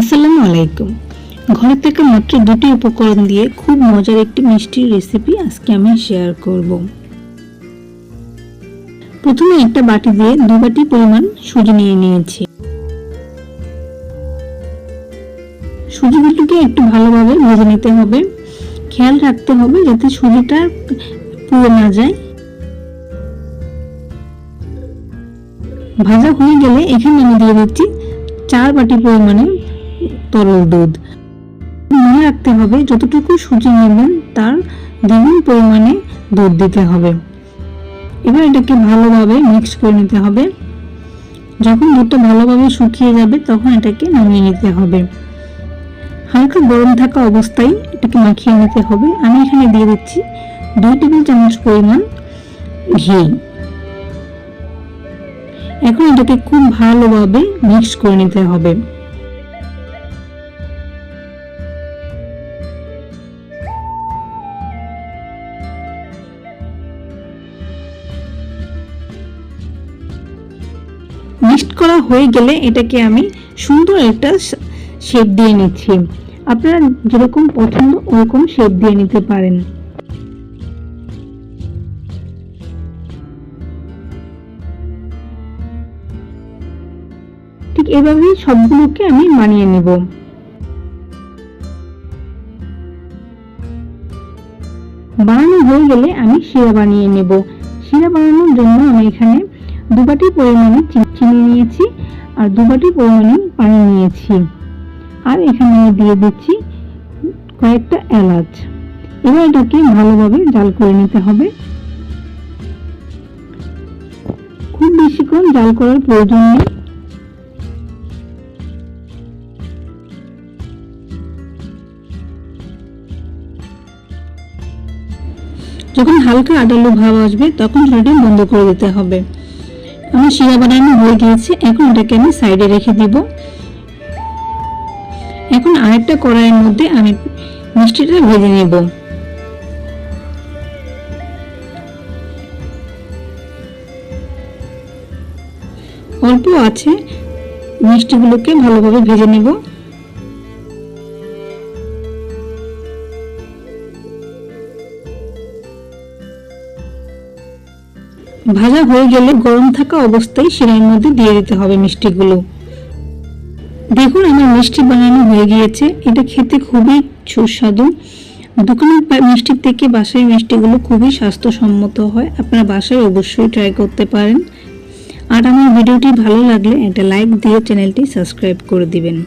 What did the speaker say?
আসসালামু আলাইকুম। ঘরে থেকে মাত্র দুটি উপকরণ দিয়ে খুব মজার একটি মিষ্টির রেসিপি আজকে আমি শেয়ার করব। প্রথমে একটা বাটি দিয়ে 2 বাটি পরিমাণ সুজি নিয়ে নিয়েছি। সুজিগুলোকে একটু ভালোভাবে ভেজে নিতে হবে। খেয়াল রাখতে হবে যাতে সুজিটা পুড়ে না যায়। ভাজা হয়ে গেলে এখানে আমি দিয়ে দিচ্ছি 4 বাটি পরিমাণে তরল দুধ। মনে রাখতে হবে যতটুকু সুজি নেবেন তার দ্বিগুণ পরিমাণে দুধ দিতে হবে। এবার এটাকে ভালোভাবে মিক্স করে নিতে হবে। যখন দুধটা ভালোভাবে শুকিয়ে যাবে তখন এটাকে নামিয়ে নিতে হবে। হালকা গরম থাকা অবস্থায় এটাকে মাখিয়ে নিতে হবে। আমি এখানে দিয়ে দিচ্ছি 2 টেবিল চামচ পরিমাণ ঘি। এখন এটাকে খুব ভালোভাবে মিক্স করে নিতে হবে। মিক্সড করা হয়ে গেলে এটাকে আমি সুন্দর একটা শেপ দিয়ে নিচ্ছি। আপনারা যেরকম পছন্দ ওরকম শেপ দিয়ে নিতে পারেন। ঠিক এভাবেই সবগুলোকে আমি বানিয়ে নেব। বানানো হয়ে গেলে আমি শিরা বানিয়ে নেব। শিরা বানানোর জন্য আমি এখানে 2 বাটি পরিমাণে চিনি নিয়েছি আর 2 বাটি পরিমাণে পানি নিয়েছি। আর এখানে আমি দিয়ে দিচ্ছি কয়েকটা এলাচ। এবার এটাকে ভালোভাবে জাল করে নিতে হবে। খুব বেশিক্ষণ জাল করার প্রয়োজন নেই। যখন হালকা আটালো ভাব আসবে তখন চুলাটা বন্ধ করে দিতে হবে। আমার শিরা বানানো হয়ে গিয়েছে। এখন এটাকে আমি সাইডে রেখে দিব। এখন আরেকটা কড়াইয়ের মধ্যে আমি মিষ্টিটা ভেজে নেব। অল্প আছে মিষ্টিগুলোকে ভালোভাবে ভেজে নেব। ভাজা হয়ে গেলে গরম থাকা অবস্থায় শিরার মধ্যে দিয়ে দিতে হবে মিষ্টিগুলো। দেখুন আমার মিষ্টি বানানো হয়ে গিয়েছে। এটা খেতে খুবই সুস্বাদু। দোকানের মিষ্টির থেকে বাসায় মিষ্টিগুলো খুবই স্বাস্থ্যসম্মত হয়। আপনারা বাসায় অবশ্যই ট্রাই করতে পারেন। আর আমার ভিডিওটি ভালো লাগলে একটা লাইক দিয়ে চ্যানেলটি সাবস্ক্রাইব করে দিবেন।